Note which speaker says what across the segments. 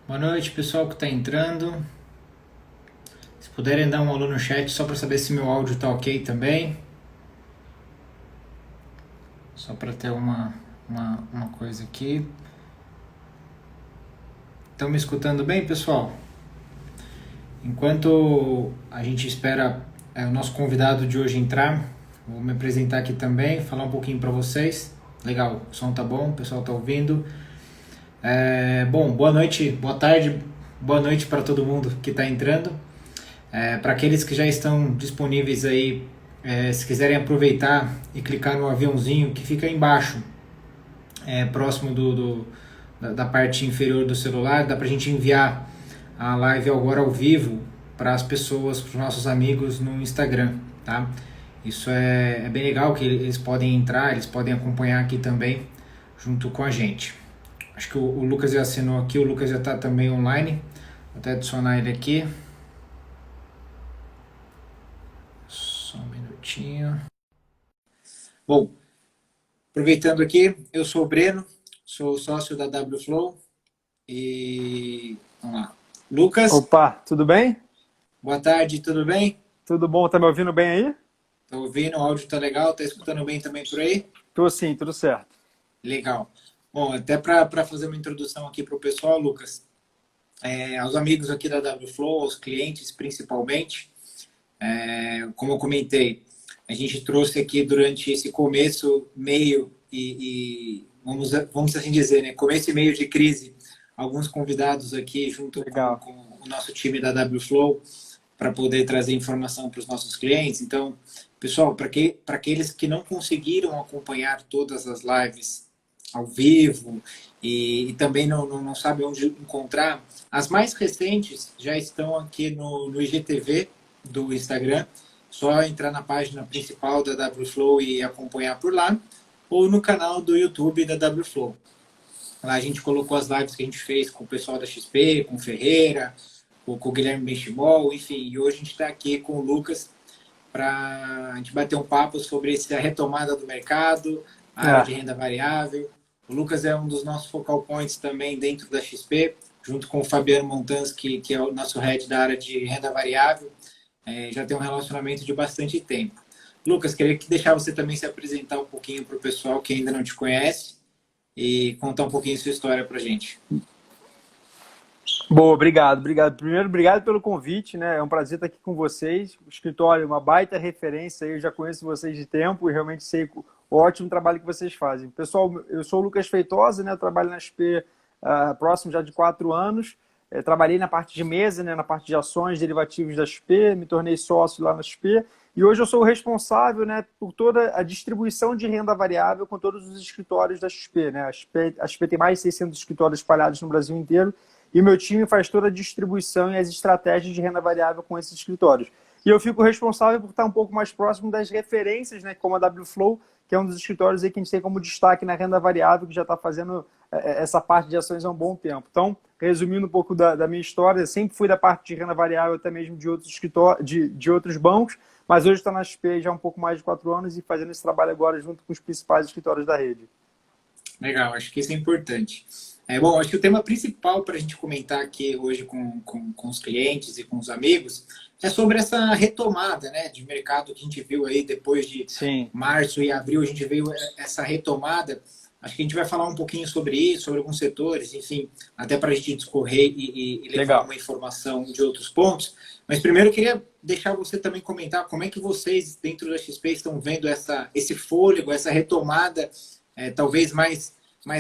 Speaker 1: Boa noite, pessoal que está entrando. Se puderem dar um alô no chat só para saber se meu áudio está ok também. Só para ter uma coisa aqui. Estão me escutando bem, pessoal? Enquanto a gente espera o nosso convidado de hoje entrar, vou me apresentar aqui também, falar um pouquinho para vocês. Legal, o som tá bom, o pessoal tá ouvindo. Bom, boa noite, boa tarde, boa noite para todo mundo que está entrando. Para aqueles que já estão disponíveis aí, se quiserem aproveitar e clicar no aviãozinho que fica aí embaixo, próximo da parte inferior do celular, dá para a gente enviar a live agora ao vivo para as pessoas, para os nossos amigos no Instagram, tá? Isso é bem legal, que eles podem entrar, eles podem acompanhar aqui também, junto com a gente. Acho que o Lucas já assinou aqui, o Lucas já está também online, vou até adicionar ele aqui. Só um minutinho. Bom, aproveitando aqui, eu sou o Breno, sou sócio da WFlow e vamos lá. Lucas,
Speaker 2: Opa, tudo bem?
Speaker 1: boa tarde, tudo bem?
Speaker 2: Tudo bom? Tá me ouvindo bem aí?
Speaker 1: Tá ouvindo? O áudio tá legal? Tá escutando bem também por aí?
Speaker 2: Tô sim, tudo certo.
Speaker 1: Legal. Bom, até para fazer uma introdução aqui para o pessoal, Lucas, aos amigos aqui da WFlow, aos clientes principalmente, como eu comentei, a gente trouxe aqui durante esse começo, meio e vamos assim dizer, né? Começo e meio de crise, alguns convidados aqui junto
Speaker 2: Legal.
Speaker 1: com o nosso time da WFlow para poder trazer informação para os nossos clientes. Então, pessoal, para aqueles que não conseguiram acompanhar todas as lives ao vivo e também não sabem onde encontrar, as mais recentes já estão aqui no IGTV do Instagram. Só entrar na página principal da WFlow e acompanhar por lá, ou no canal do YouTube da WFlow. Lá a gente colocou as lives que a gente fez com o pessoal da XP, com o Ferreira, com o Guilherme Benchimol, enfim. E hoje a gente está aqui com o Lucas para a gente bater um papo sobre essa retomada do mercado, a área de
Speaker 2: É,
Speaker 1: renda variável. O Lucas é um dos nossos focal points também dentro da XP, junto com o Fabiano Montans, que é o nosso head da área de renda variável. Já tem um relacionamento de bastante tempo. Lucas, queria deixar você também se apresentar um pouquinho para o pessoal que ainda não te conhece e contar um pouquinho sua história para a gente.
Speaker 2: boa, obrigado, obrigado. Primeiro, obrigado pelo convite, né? É um prazer estar aqui com vocês. O escritório é uma baita referência, eu já conheço vocês de tempo e realmente sei o ótimo trabalho que vocês fazem. Pessoal, eu sou o Lucas Feitosa, né? Eu trabalho na SP próximo já de 4 anos. Trabalhei na parte de mesa, né? Na parte de ações, derivativos da SP, me tornei sócio lá na SP. E hoje eu sou o responsável, né, por toda a distribuição de renda variável com todos os escritórios da XP, né? A XP tem mais de 600 escritórios espalhados no Brasil inteiro e o meu time faz toda a distribuição e as estratégias de renda variável com esses escritórios. E eu fico responsável por estar um pouco mais próximo das referências, né, como a WFlow, que é um dos escritórios aí que a gente tem como destaque na renda variável, que já está fazendo essa parte de ações há um bom tempo. Então, resumindo um pouco da minha história, sempre fui da parte de renda variável, até mesmo de outros escritórios, de outros bancos, mas hoje está na XP já há um pouco mais de 4 anos e fazendo esse trabalho agora junto com os principais escritórios da rede.
Speaker 1: Legal, acho que isso é importante. Bom, acho que o tema principal para a gente comentar aqui hoje com os clientes e com os amigos é sobre essa retomada, né, de mercado que a gente viu aí depois de
Speaker 2: Sim,
Speaker 1: março e abril, a gente viu essa retomada. Acho que a gente vai falar um pouquinho sobre isso, sobre alguns setores, enfim, até para a gente discorrer e levar
Speaker 2: legal.
Speaker 1: uma informação de outros pontos. Mas primeiro eu queria deixar você também comentar como é que vocês, dentro da XP, estão vendo esse fôlego, essa retomada, talvez mais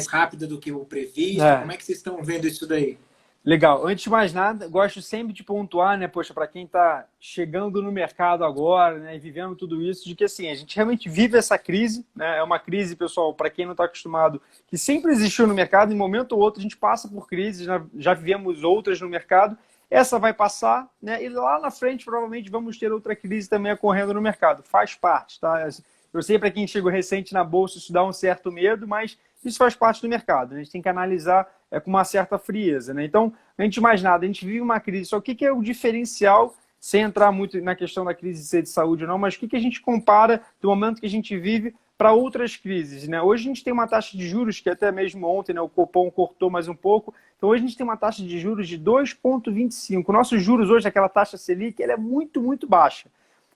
Speaker 1: rápida do que o previsto. Como
Speaker 2: É,
Speaker 1: é que vocês estão vendo isso daí?
Speaker 2: legal. Antes de mais nada, gosto sempre de pontuar, né, poxa, para quem está chegando no mercado agora, né, e vivendo tudo isso, de que assim, a gente realmente vive essa crise, né? É uma crise, pessoal, para quem não está acostumado, que sempre existiu no mercado, em momento ou outro a gente passa por crises, né? Já vivemos outras no mercado, essa vai passar, né? E lá na frente provavelmente vamos ter outra crise também ocorrendo no mercado. Faz parte, tá? Eu sei para quem chegou recente na bolsa isso dá um certo medo, mas isso faz parte do mercado. A gente tem que analisar com uma certa frieza, né? Então, antes de mais nada, a gente vive uma crise. Só o que é o diferencial, sem entrar muito na questão da crise de ser de saúde ou não, mas o que a gente compara do momento que a gente vive para outras crises, né? Hoje a gente tem uma taxa de juros que até mesmo ontem, né, o Copom cortou mais um pouco. Então hoje a gente tem uma taxa de juros de 2,25. Nossos juros hoje, aquela taxa Selic, ela é muito, muito baixa.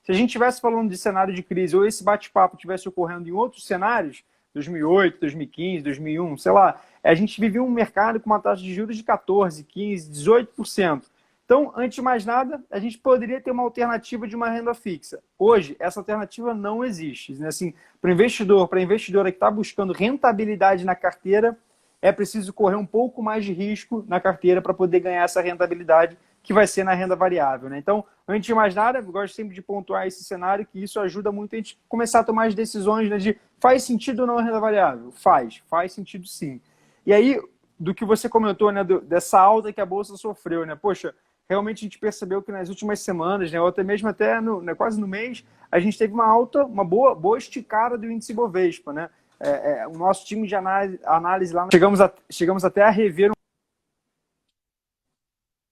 Speaker 2: Se a gente estivesse falando de cenário de crise ou esse bate-papo tivesse ocorrendo em outros cenários, 2008, 2015, 2001, sei lá, a gente vivia um mercado com uma taxa de juros de 14, 15, 18%. Então, antes de mais nada, a gente poderia ter uma alternativa de uma renda fixa. Hoje, essa alternativa não existe. Né? Assim, para a investidora que está buscando rentabilidade na carteira, é preciso correr um pouco mais de risco na carteira para poder ganhar essa rentabilidade que vai ser na renda variável. Né? Então, antes de mais nada, eu gosto sempre de pontuar esse cenário, que isso ajuda muito a gente começar a tomar as decisões, né, de faz sentido ou não a renda variável? Faz sentido sim. E aí, do que você comentou, né, dessa alta que a Bolsa sofreu, né? Poxa, realmente a gente percebeu que nas últimas semanas, né, ou até mesmo né, quase no mês, a gente teve uma alta, uma boa esticada do índice Bovespa, né? O nosso time de análise lá, chegamos até a rever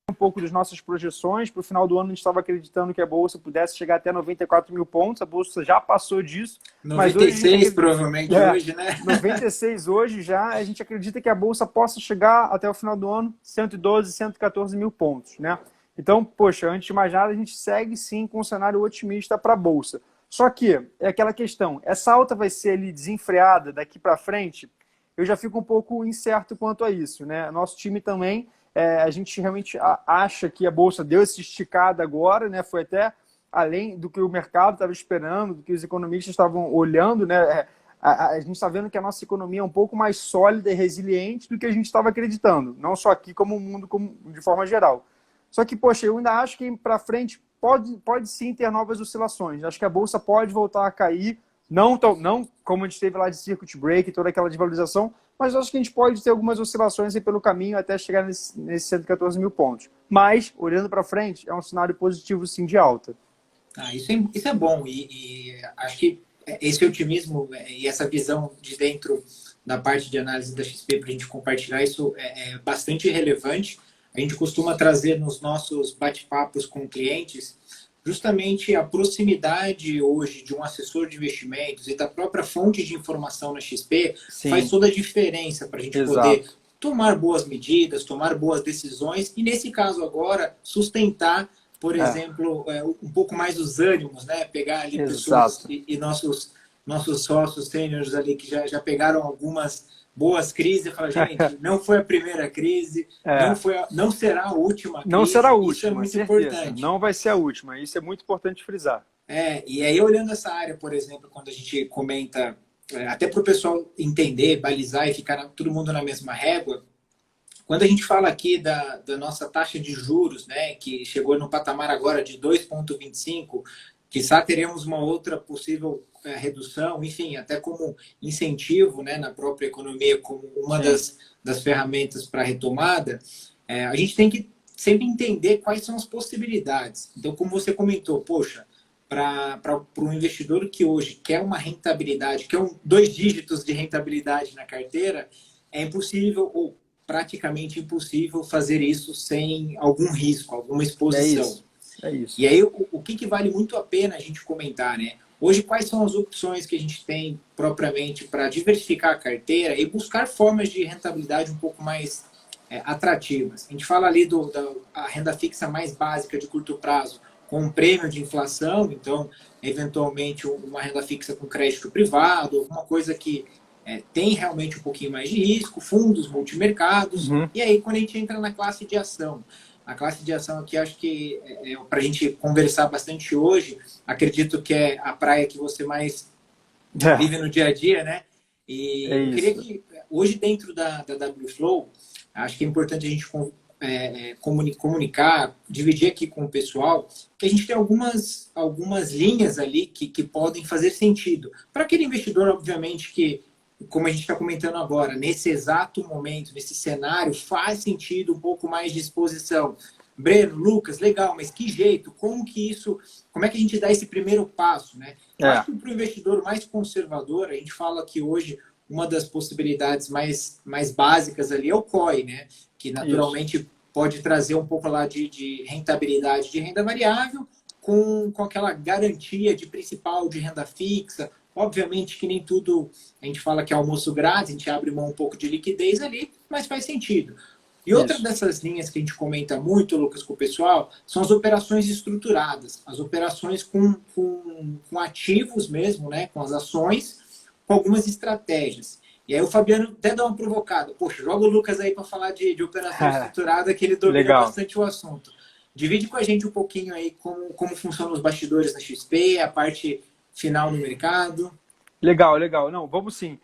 Speaker 2: um pouco das nossas projeções. Para o final do ano, a gente estava acreditando que a Bolsa pudesse chegar até 94 mil pontos. A Bolsa já passou disso.
Speaker 1: 96 mas hoje, provavelmente hoje, né?
Speaker 2: 96 hoje já. A gente acredita que a Bolsa possa chegar até o final do ano 112, 114 mil pontos, né? Então, poxa, antes de mais nada, a gente segue sim com um cenário otimista para a Bolsa. Só que é aquela questão, essa alta vai ser ali desenfreada daqui para frente? Eu já fico um pouco incerto quanto a isso, né? Nosso time também, a gente realmente acha que a Bolsa deu essa esticada agora, né? Foi até além do que o mercado estava esperando, do que os economistas estavam olhando, né? A gente está vendo que a nossa economia é um pouco mais sólida e resiliente do que a gente estava acreditando, não só aqui como o mundo de forma geral. Só que, poxa, eu ainda acho que para frente pode sim ter novas oscilações. Acho que a Bolsa pode voltar a cair, não como a gente teve lá de circuit break, toda aquela desvalorização, mas acho que a gente pode ter algumas oscilações aí pelo caminho até chegar nesses 114 mil pontos. Mas, olhando para frente, é um cenário positivo sim de alta.
Speaker 1: Isso é bom e acho que esse otimismo e essa visão de dentro da parte de análise da XP para a gente compartilhar, isso é bastante relevante. A gente costuma trazer nos nossos bate-papos com clientes justamente a proximidade hoje de um assessor de investimentos e da própria fonte de informação na XP. Sim. Faz toda a diferença para a gente poder tomar boas medidas, tomar boas decisões e, nesse caso agora, sustentar, por exemplo, um pouco mais os ânimos, né? Pegar ali pessoas e nossos sócios sêniores ali que já pegaram algumas boas crises, fala, gente, não foi a primeira crise, não será a última crise.
Speaker 2: Não será a última,
Speaker 1: isso é muito
Speaker 2: certeza.
Speaker 1: Importante.
Speaker 2: Não vai ser a última, isso é muito importante frisar.
Speaker 1: E aí olhando essa área, por exemplo, quando a gente comenta, até para o pessoal entender, balizar e ficar todo mundo na mesma régua, quando a gente fala aqui da nossa taxa de juros, né, que chegou no patamar agora de 2,25, quizá teremos uma outra possível redução, enfim, até como incentivo, né, na própria economia, como uma das ferramentas para a retomada, a gente tem que sempre entender quais são as possibilidades. Então, como você comentou, poxa, para um investidor que hoje quer uma rentabilidade, quer 2 dígitos de rentabilidade na carteira, é impossível ou praticamente impossível fazer isso sem algum risco, alguma exposição.
Speaker 2: É isso.
Speaker 1: E aí, o que vale muito a pena a gente comentar, né? Hoje, quais são as opções que a gente tem propriamente para diversificar a carteira e buscar formas de rentabilidade um pouco mais atrativas? A gente fala ali da renda fixa mais básica de curto prazo, com um prêmio de inflação, então, eventualmente, uma renda fixa com crédito privado, alguma coisa que tem realmente um pouquinho mais de risco, fundos, multimercados. E aí, quando a gente entra na classe de ação, a classe de ação aqui, acho que para a gente conversar bastante hoje, acredito que é a praia que você mais vive no dia a dia, né? E eu queria que, hoje, dentro da WFlow, acho que é importante a gente comunicar, dividir aqui com o pessoal, que a gente tem algumas linhas ali que podem fazer sentido. Para aquele investidor, obviamente, que, como a gente está comentando agora, nesse exato momento, nesse cenário, faz sentido um pouco mais de exposição. Breno, Lucas, legal, mas que jeito? Como é que a gente dá esse primeiro passo, né? Eu acho que para o investidor mais conservador, a gente fala que hoje uma das possibilidades mais básicas ali é o COI, né? Que naturalmente pode trazer um pouco lá de rentabilidade de renda variável com aquela garantia de principal de renda fixa, Obviamente que nem tudo a gente fala que é almoço grátis, a gente abre mão um pouco de liquidez ali, mas faz sentido. E outra
Speaker 2: Isso.
Speaker 1: dessas linhas que a gente comenta muito, Lucas, com o pessoal, são as operações estruturadas, as operações com ativos mesmo, né? Com as ações, com algumas estratégias. E aí o Fabiano até dá uma provocada. Poxa, joga o Lucas aí para falar de operação estruturada, que ele domina
Speaker 2: Legal.
Speaker 1: bastante o assunto. Divide com a gente um pouquinho aí como funcionam os bastidores na XP, a parte final no mercado.
Speaker 2: Legal, legal. Não, vamos sim.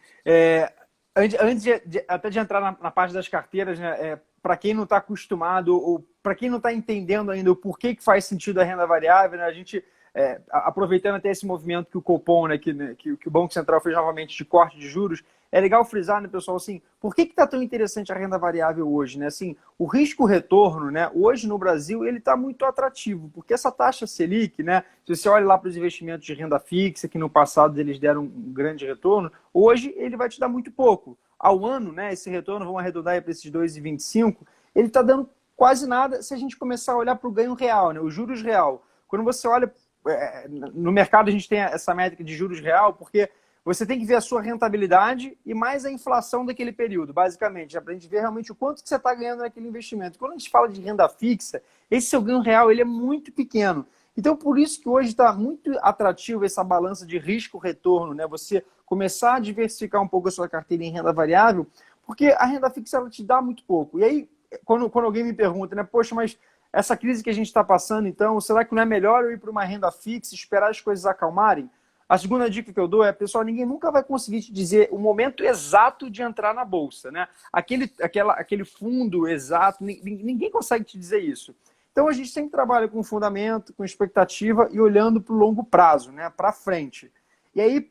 Speaker 2: Antes até de entrar na parte das carteiras, né, para quem não está acostumado ou para quem não está entendendo ainda o porquê que faz sentido a renda variável, né, a gente, aproveitando até esse movimento que o Copom, né, que o Banco Central fez novamente de corte de juros, é legal frisar, né, pessoal, assim, por que está tão interessante a renda variável hoje? Né? Assim, o risco-retorno, né, hoje no Brasil, ele está muito atrativo, porque essa taxa Selic, né, se você olha lá para os investimentos de renda fixa, que no passado eles deram um grande retorno, hoje ele vai te dar muito pouco. Ao ano, né, esse retorno, vamos arredondar para esses 2,25, ele está dando quase nada se a gente começar a olhar para o ganho real, né, os juros real. Quando você olha, no mercado a gente tem essa métrica de juros real, porque você tem que ver a sua rentabilidade e mais a inflação daquele período, basicamente, para a gente ver realmente o quanto que você está ganhando naquele investimento. Quando a gente fala de renda fixa, esse seu ganho real ele é muito pequeno. Então, por isso que hoje está muito atrativo essa balança de risco-retorno, né? Você começar a diversificar um pouco a sua carteira em renda variável, porque a renda fixa ela te dá muito pouco. E aí, quando alguém me pergunta, né, poxa, mas essa crise que a gente está passando, então, será que não é melhor eu ir para uma renda fixa e esperar as coisas acalmarem? A segunda dica que eu dou é, pessoal, ninguém nunca vai conseguir te dizer o momento exato de entrar na bolsa, né? Aquele fundo exato, ninguém consegue te dizer isso. Então, a gente sempre trabalha com fundamento, com expectativa e olhando para o longo prazo, né? Para frente. E aí,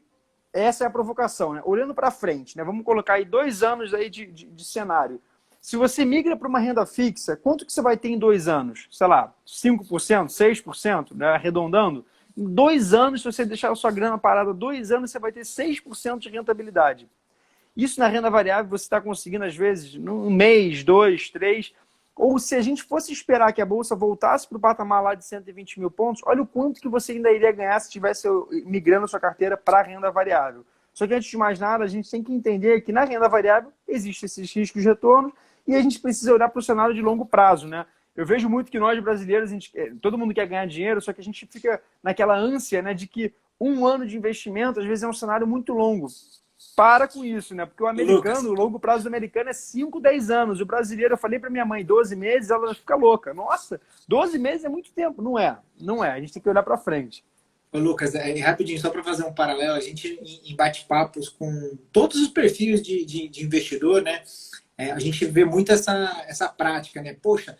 Speaker 2: essa é a provocação, né? Olhando para frente, né? Vamos colocar aí 2 anos aí de cenário. Se você migra para uma renda fixa, quanto que você vai ter em 2 anos? Sei lá, 5%, 6%, né? Arredondando. Em 2 anos, se você deixar a sua grana parada 2 anos, você vai ter 6% de rentabilidade. Isso na renda variável você está conseguindo, às vezes, num mês, 2, 3. Ou se a gente fosse esperar que a Bolsa voltasse para o patamar lá de 120 mil pontos, olha o quanto que você ainda iria ganhar se estivesse migrando a sua carteira para a renda variável. Só que antes de mais nada, a gente tem que entender que na renda variável existem esses riscos de retorno e a gente precisa olhar para o cenário de longo prazo, né? Eu vejo muito que nós brasileiros, todo mundo quer ganhar dinheiro, só que a gente fica naquela ânsia, né, de que 1 ano de investimento, às vezes, é um cenário muito longo. Para com isso, né? Porque o americano, o longo prazo do americano é 5, 10 anos. O brasileiro, eu falei para minha mãe, 12 meses, ela fica louca. Nossa, 12 meses é muito tempo. Não é, não é. A gente tem que olhar para frente.
Speaker 1: Ô, Lucas, rapidinho, só para fazer um paralelo, a gente em bate-papos com todos os perfis de investidor, né? A gente vê muito essa prática, né? Poxa,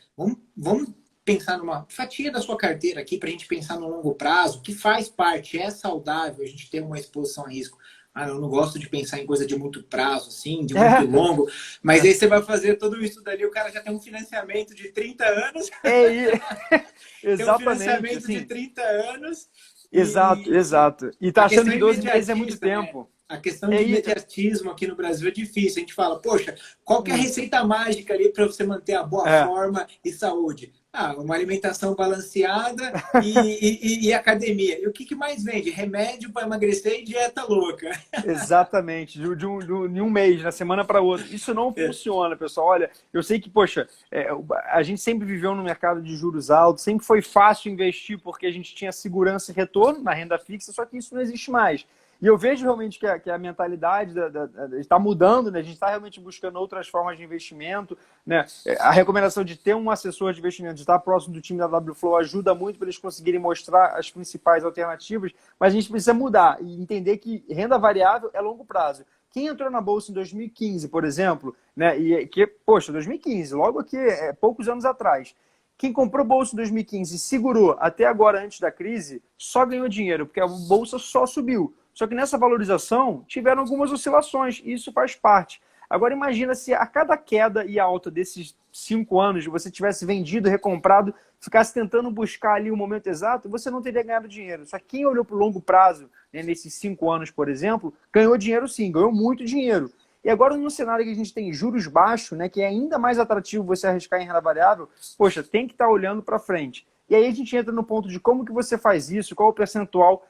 Speaker 1: vamos pensar numa fatia da sua carteira aqui para a gente pensar no longo prazo, que faz parte, é saudável a gente ter uma exposição a risco. Ah, eu não gosto de pensar em coisa de muito prazo, assim, de muito longo, mas aí você vai fazer todo isso dali, o cara já tem um financiamento de 30 anos. Tem um financiamento
Speaker 2: Exatamente,
Speaker 1: de 30 anos.
Speaker 2: Exato. E tá achando que 12 meses é muito tempo.
Speaker 1: Né? A questão de imediatismo aqui no Brasil é difícil. A gente fala, poxa, qual que é a receita mágica ali para você manter a boa forma e saúde? Ah, uma alimentação balanceada e academia. E o que mais vende? Remédio para emagrecer e dieta louca.
Speaker 2: Exatamente, de um mês, na semana para outra. Isso não funciona, pessoal. Olha, eu sei que, poxa, a gente sempre viveu no mercado de juros altos, sempre foi fácil investir porque a gente tinha segurança e retorno na renda fixa, só que isso não existe mais. E eu vejo realmente que a mentalidade está mudando, né? A gente está realmente buscando outras formas de investimento, né? A recomendação de ter um assessor de investimento, de estar próximo do time da WFlow ajuda muito para eles conseguirem mostrar as principais alternativas, mas a gente precisa mudar e entender que renda variável é longo prazo. Quem entrou na Bolsa em 2015, por exemplo, né? Poxa, 2015, logo aqui, poucos anos atrás, quem comprou bolsa em 2015 e segurou até agora, antes da crise, só ganhou dinheiro, porque a bolsa só subiu. Só que nessa valorização tiveram algumas oscilações, e isso faz parte. Agora imagina se a cada queda e alta desses 5 anos você tivesse vendido, recomprado, ficasse tentando buscar ali o momento exato, você não teria ganhado dinheiro. Só que quem olhou para o longo prazo, né, nesses 5 anos, por exemplo, ganhou dinheiro sim, ganhou muito dinheiro. E agora, num cenário que a gente tem juros baixos, né, que é ainda mais atrativo você arriscar em renda variável, poxa, tem que estar olhando para frente. E aí a gente entra no ponto de como que você faz isso, qual o percentual.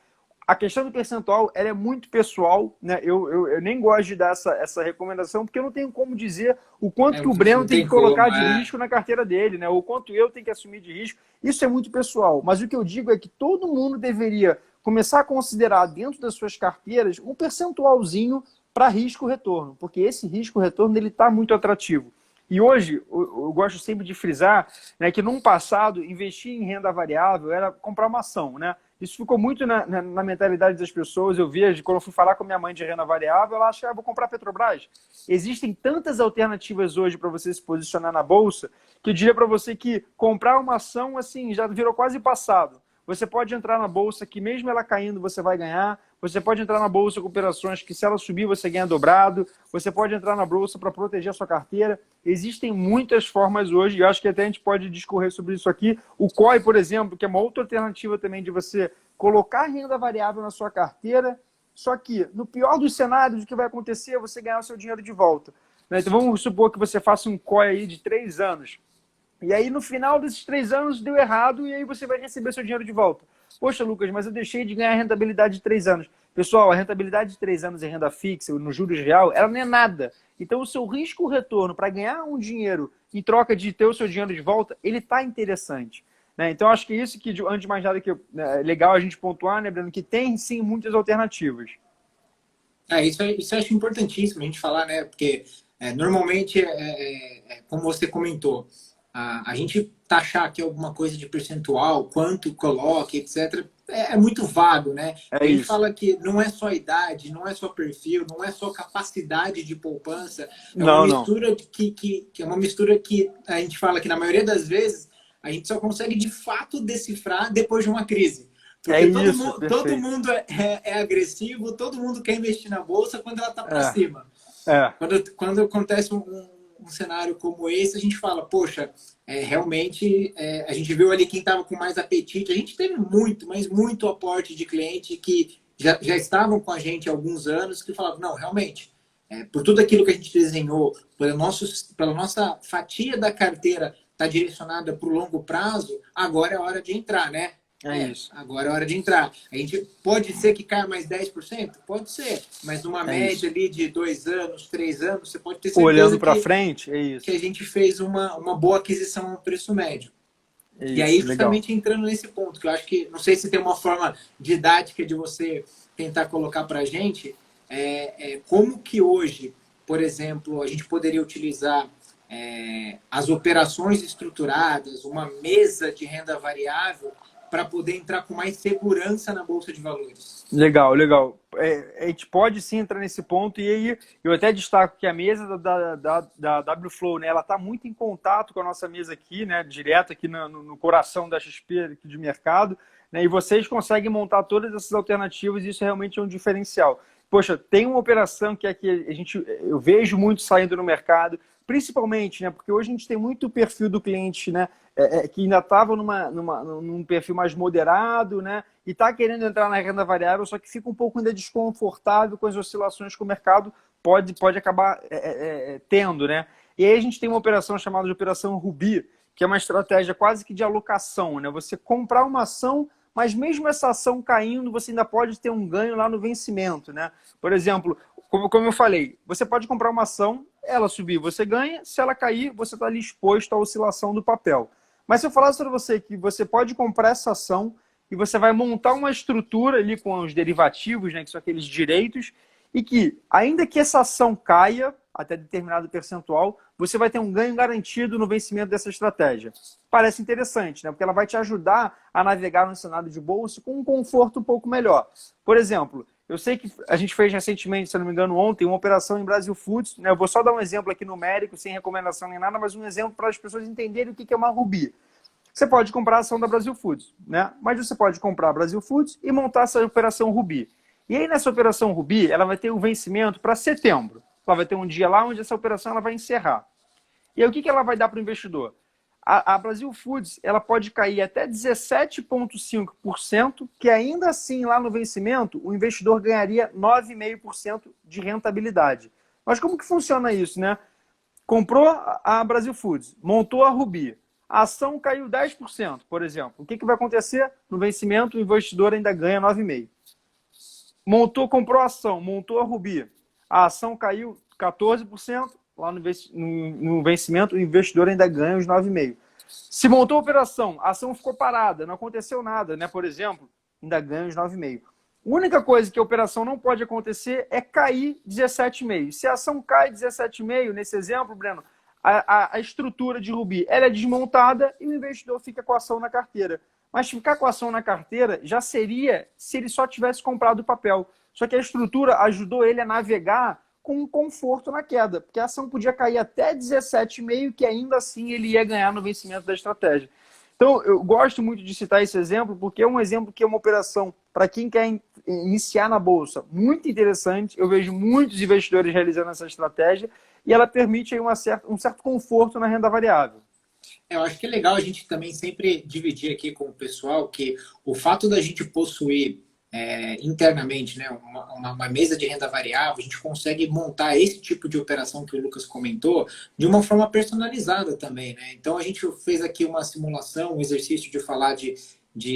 Speaker 2: a questão do percentual ela é muito pessoal, né? Eu nem gosto de dar essa recomendação, porque eu não tenho como dizer o quanto que o Breno
Speaker 1: Não
Speaker 2: tem
Speaker 1: tem
Speaker 2: que colocar
Speaker 1: como,
Speaker 2: de risco na carteira dele, né? O quanto eu tenho que assumir de risco. Isso é muito pessoal. Mas o que eu digo é que todo mundo deveria começar a considerar dentro das suas carteiras um percentualzinho para risco-retorno, porque esse risco-retorno ele está muito atrativo. E hoje, eu gosto sempre de frisar, né, que num passado, investir em renda variável era comprar uma ação, né? Isso ficou muito na mentalidade das pessoas. Eu vejo, quando eu fui falar com minha mãe de renda variável, ela acha que vou comprar Petrobras. Existem tantas alternativas hoje para você se posicionar na bolsa, que eu diria para você que comprar uma ação assim já virou quase passado. Você pode entrar na bolsa que mesmo ela caindo você vai ganhar. Você pode entrar na bolsa com operações que se ela subir você ganha dobrado. Você pode entrar na bolsa para proteger a sua carteira. Existem muitas formas hoje, e eu acho que até a gente pode discorrer sobre isso aqui. O COI, por exemplo, que é uma outra alternativa também de você colocar renda variável na sua carteira, só que no pior dos cenários, o que vai acontecer é você ganhar o seu dinheiro de volta. Então vamos supor que você faça um COI aí de 3 anos. E aí, no final desses 3 anos, deu errado e aí você vai receber seu dinheiro de volta. Poxa, Lucas, mas eu deixei de ganhar a rentabilidade de 3 anos. Pessoal, a rentabilidade de 3 anos em renda fixa, no juros real, ela não é nada. Então, o seu risco-retorno para ganhar um dinheiro em troca de ter o seu dinheiro de volta, ele está interessante. Né? Então, acho que isso que, antes de mais nada, que é legal a gente pontuar, né, Breno, que tem, sim, muitas alternativas.
Speaker 1: Isso eu acho importantíssimo a gente falar, né? Porque normalmente, como você comentou, a gente taxar aqui alguma coisa de percentual, quanto coloque, etc., é muito vago, né?
Speaker 2: É
Speaker 1: A gente
Speaker 2: isso.
Speaker 1: fala que não é só idade, não é só perfil, não é só capacidade de poupança, é uma
Speaker 2: Não, não.
Speaker 1: mistura que é uma mistura que a gente fala que na maioria das vezes a gente só consegue de fato decifrar depois de uma crise.
Speaker 2: É
Speaker 1: Porque
Speaker 2: isso,
Speaker 1: todo
Speaker 2: perfeito.
Speaker 1: mundo é agressivo, todo mundo quer investir na bolsa quando ela está para
Speaker 2: É,
Speaker 1: cima.
Speaker 2: é.
Speaker 1: Quando acontece um cenário como esse, a gente fala, poxa, realmente a gente viu ali quem estava com mais apetite. A gente teve muito, mas muito aporte de cliente que já estavam com a gente há alguns anos, que falavam, não, realmente, por tudo aquilo que a gente desenhou, pela nossa fatia da carteira está direcionada para o longo prazo, agora é hora de entrar, né?
Speaker 2: É isso.
Speaker 1: Agora é hora de entrar. A gente pode ser que caia mais 10%? Pode ser, mas numa
Speaker 2: É isso.
Speaker 1: média ali de 2 anos, 3 anos, você pode ter
Speaker 2: Olhando
Speaker 1: certeza
Speaker 2: para
Speaker 1: que
Speaker 2: frente, é
Speaker 1: a
Speaker 2: isso.
Speaker 1: gente fez uma boa aquisição no preço médio.
Speaker 2: É
Speaker 1: E aí,
Speaker 2: isso, legal.
Speaker 1: justamente entrando nesse ponto, que eu acho que, não sei se tem uma forma didática de você tentar colocar para a gente, como que hoje, por exemplo, a gente poderia utilizar as operações estruturadas, uma mesa de renda variável, para poder entrar com mais segurança na Bolsa de Valores.
Speaker 2: Legal, legal. A gente pode sim entrar nesse ponto, e aí eu até destaco que a mesa da WFlow, né, ela está muito em contato com a nossa mesa aqui, né, direto aqui no coração da XP aqui de mercado, né, e vocês conseguem montar todas essas alternativas, e isso realmente é um diferencial. Poxa, tem uma operação que eu vejo muito saindo no mercado, principalmente, né, porque hoje a gente tem muito o perfil do cliente, né, que ainda estava num perfil mais moderado, né, e está querendo entrar na renda variável, só que fica um pouco ainda desconfortável com as oscilações que o mercado pode acabar tendo, né? E aí a gente tem uma operação chamada de Operação Rubi, que é uma estratégia quase que de alocação, né? Você comprar uma ação, mas mesmo essa ação caindo, você ainda pode ter um ganho lá no vencimento, né? Por exemplo, como eu falei, você pode comprar uma ação, ela subir, você ganha, se ela cair, você está ali exposto à oscilação do papel. Mas se eu falasse para você que você pode comprar essa ação e você vai montar uma estrutura ali com os derivativos, né, que são aqueles direitos, e que, ainda que essa ação caia até determinado percentual, você vai ter um ganho garantido no vencimento dessa estratégia. Parece interessante, né? Porque ela vai te ajudar a navegar no cenário de bolsa com um conforto um pouco melhor. Por exemplo, eu sei que a gente fez recentemente, se não me engano, ontem, uma operação em Brasil Foods, né? Eu vou só dar um exemplo aqui numérico, sem recomendação nem nada, mas um exemplo para as pessoas entenderem o que é uma Rubi. Você pode comprar a ação da Brasil Foods, né? Mas você pode comprar a Brasil Foods e montar essa operação Rubi. E aí, nessa operação Rubi, ela vai ter um vencimento para setembro. Ela vai ter um dia lá onde essa operação ela vai encerrar. E aí, o que ela vai dar para o investidor? A Brasil Foods ela pode cair até 17,5%, que ainda assim, lá no vencimento, o investidor ganharia 9,5% de rentabilidade. Mas como que funciona isso, né? Comprou a Brasil Foods, montou a Rubi, a ação caiu 10%, por exemplo. O que vai acontecer? No vencimento, o investidor ainda ganha 9,5%. comprou a ação, montou a Rubi. A ação caiu 14%, lá no vencimento, o investidor ainda ganha os 9,5%. Se montou a operação, a ação ficou parada, não aconteceu nada, né? Por exemplo, ainda ganha os 9,5%. A única coisa que a operação não pode acontecer é cair 17,5%. Se a ação cai 17,5%, nesse exemplo, Breno, a estrutura de Rubi ela é desmontada e o investidor fica com a ação na carteira. Mas ficar com a ação na carteira já seria se ele só tivesse comprado o papel. Só que a estrutura ajudou ele a navegar com um conforto na queda, porque a ação podia cair até 17,5, que ainda assim ele ia ganhar no vencimento da estratégia. Então, eu gosto muito de citar esse exemplo, porque é um exemplo que é uma operação, para quem quer iniciar na Bolsa, muito interessante. Eu vejo muitos investidores realizando essa estratégia e ela permite aí um certo conforto na renda variável.
Speaker 1: Eu acho que é legal a gente também sempre dividir aqui com o pessoal que o fato da gente possuir internamente, né, uma mesa de renda variável, a gente consegue montar esse tipo de operação que o Lucas comentou de uma forma personalizada também, né? Então a gente fez aqui uma simulação, um exercício de falar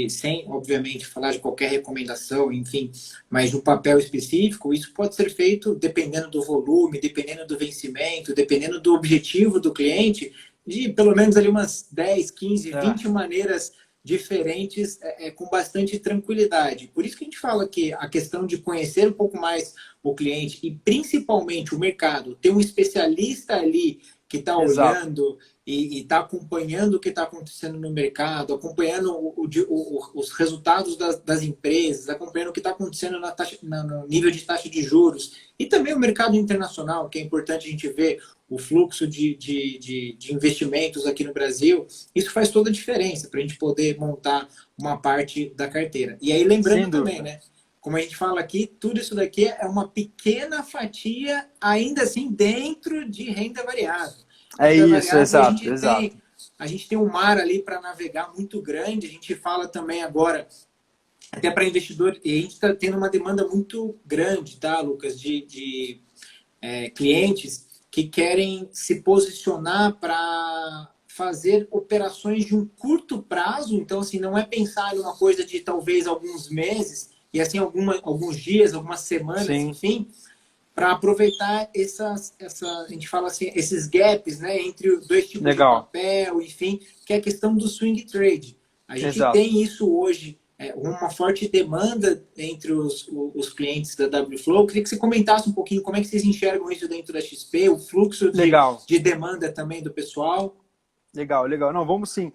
Speaker 1: sem, obviamente, falar de qualquer recomendação, enfim, mas de um papel específico. Isso pode ser feito dependendo do volume, dependendo do vencimento, dependendo do objetivo do cliente, de pelo menos ali umas 10, 15, 20 maneiras diferentes, com bastante tranquilidade. Por isso que a gente fala que a questão de conhecer um pouco mais o cliente e principalmente o mercado, ter um especialista ali que está olhando e está acompanhando o que está acontecendo no mercado, acompanhando os resultados das empresas, acompanhando o que está acontecendo no nível de taxa de juros e também o mercado internacional, que é importante a gente ver o fluxo de investimentos aqui no Brasil. Isso faz toda a diferença para a gente poder montar uma parte da carteira. E aí, lembrando também, né? Como a gente fala aqui, tudo isso daqui é uma pequena fatia, ainda assim, dentro de renda variável.
Speaker 2: Renda variável, exato.
Speaker 1: A gente tem um mar ali para navegar muito grande. A gente fala também agora, até para investidor, e a gente está tendo uma demanda muito grande, tá, Lucas, de clientes que querem se posicionar para fazer operações de um curto prazo. Então, assim, não é pensar em uma coisa de talvez alguns meses, e assim alguns dias, algumas semanas, sim, enfim, para aproveitar a gente fala assim, esses gaps, né, entre dois tipos de papel, enfim, que é a questão do swing trade. A gente tem isso hoje, uma forte demanda entre os clientes da WFlow. Eu queria que você comentasse um pouquinho como é que vocês enxergam isso dentro da XP, o fluxo de demanda também do pessoal.
Speaker 2: Legal. Não, vamos sim.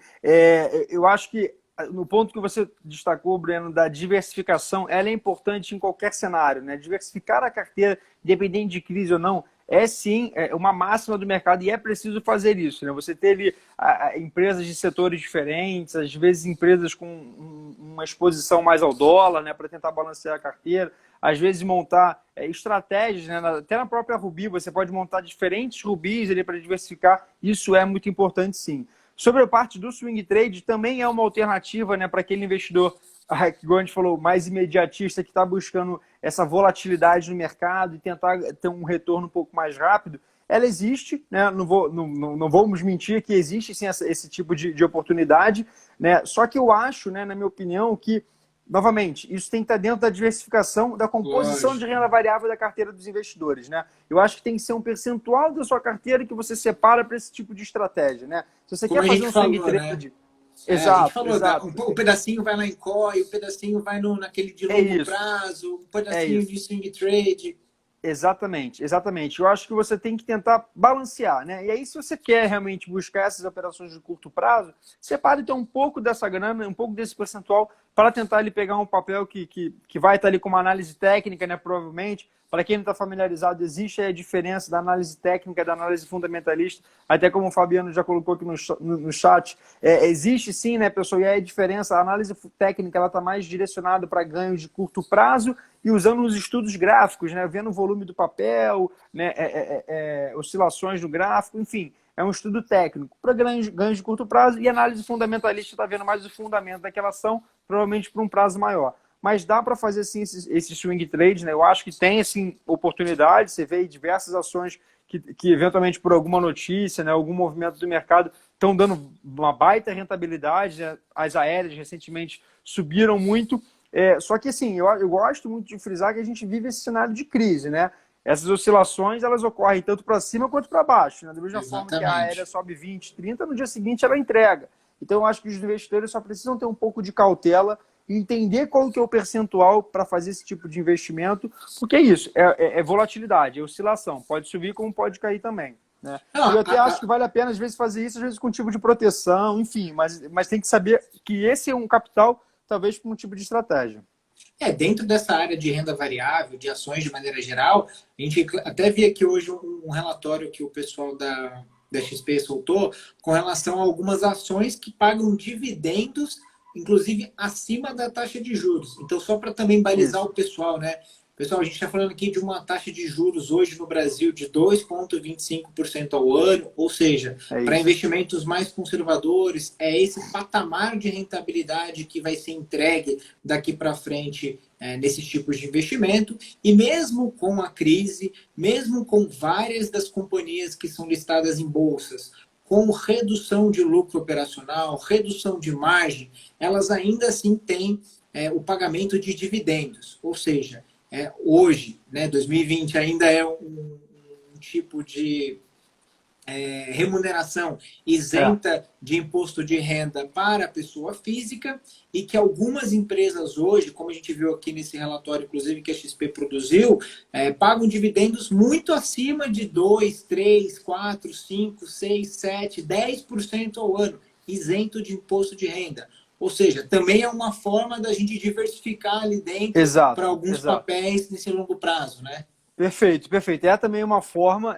Speaker 2: Eu acho que no ponto que você destacou, Breno, da diversificação, ela é importante em qualquer cenário, né? Diversificar a carteira, independente de crise ou não, é sim uma máxima do mercado e é preciso fazer isso, né? Você teve empresas de setores diferentes, às vezes empresas com uma exposição mais ao dólar, né, para tentar balancear a carteira, às vezes montar estratégias, né? Até na própria Rubi, você pode montar diferentes Rubis ali para diversificar, isso é muito importante sim. Sobre a parte do swing trade, também é uma alternativa, né, para aquele investidor, como a gente falou, mais imediatista, que está buscando essa volatilidade no mercado e tentar ter um retorno um pouco mais rápido. Ela existe, né? Não vamos mentir que existe sim esse tipo de oportunidade, né? Só que eu acho, né, na minha opinião, que novamente, isso tem que estar dentro da diversificação, da composição de renda variável da carteira dos investidores, né? Eu acho que tem que ser um percentual da sua carteira que você separa para esse tipo de estratégia, né? Se você quer fazer um swing trade...
Speaker 1: Né? Exato. Um pedacinho vai lá em COI, um pedacinho vai naquele de longo prazo, um pedacinho de swing trade.
Speaker 2: Exatamente. Eu acho que você tem que tentar balancear, né? E aí, se você quer realmente buscar essas operações de curto prazo, separe então um pouco dessa grana, um pouco desse percentual, para tentar ali pegar um papel que vai estar ali com uma análise técnica, né? Provavelmente. Para quem não está familiarizado, existe a diferença da análise técnica, da análise fundamentalista, até como o Fabiano já colocou aqui no chat, existe sim, né, pessoal, e aí a diferença, a análise técnica, ela está mais direcionada para ganhos de curto prazo e usando os estudos gráficos, né, vendo o volume do papel, né, oscilações do gráfico, enfim, é um estudo técnico para ganhos de curto prazo, e análise fundamentalista está vendo mais o fundamento daquela ação, provavelmente por um prazo maior. Mas dá para fazer sim esse swing trade, né? Eu acho que tem assim, oportunidade. Você vê diversas ações que eventualmente por alguma notícia, né, algum movimento do mercado estão dando uma baita rentabilidade, né? As aéreas recentemente subiram muito, Só que, assim, eu gosto muito de frisar que a gente vive esse cenário de crise, né? Essas oscilações, elas ocorrem tanto para cima quanto para baixo, né? Da mesma forma que a aérea
Speaker 1: Exatamente.
Speaker 2: sobe 20, 30, no dia seguinte ela entrega. Então, eu acho que os investidores só precisam ter um pouco de cautela e entender qual que é o percentual para fazer esse tipo de investimento, porque é isso, é volatilidade, é oscilação. Pode subir como pode cair também, né?
Speaker 1: Não,
Speaker 2: E eu até acho que vale a pena, às vezes, fazer isso, às vezes com um tipo de proteção, enfim, mas tem que saber que esse é um capital, talvez, com um tipo de estratégia.
Speaker 1: dentro dessa área de renda variável, de ações de maneira geral, a gente até vi aqui hoje um relatório que o pessoal da XP soltou com relação a algumas ações que pagam dividendos, inclusive acima da taxa de juros. Então, só para também balizar
Speaker 2: Isso,
Speaker 1: o pessoal, né? Pessoal, a gente está falando aqui de uma taxa de juros hoje no Brasil de 2,25% ao ano, ou seja,
Speaker 2: é
Speaker 1: para
Speaker 2: isso.
Speaker 1: investimentos mais conservadores, é esse patamar de rentabilidade que vai ser entregue daqui para frente nesses tipos de investimento. E mesmo com a crise, mesmo com várias das companhias que são listadas em bolsas, com redução de lucro operacional, redução de margem, elas ainda assim têm o pagamento de dividendos, ou seja, hoje, né, 2020, ainda é um tipo de remuneração
Speaker 2: É,
Speaker 1: isenta de imposto de renda para a pessoa física e que algumas empresas hoje, como a gente viu aqui nesse relatório, inclusive que a XP produziu, pagam dividendos muito acima de 2, 3, 4, 5, 6, 7, 10% ao ano, isento de imposto de renda. Ou seja, também é uma forma da gente diversificar ali dentro para
Speaker 2: exato,
Speaker 1: alguns
Speaker 2: exato.
Speaker 1: papéis nesse longo prazo, né?
Speaker 2: Perfeito, perfeito. É também uma forma,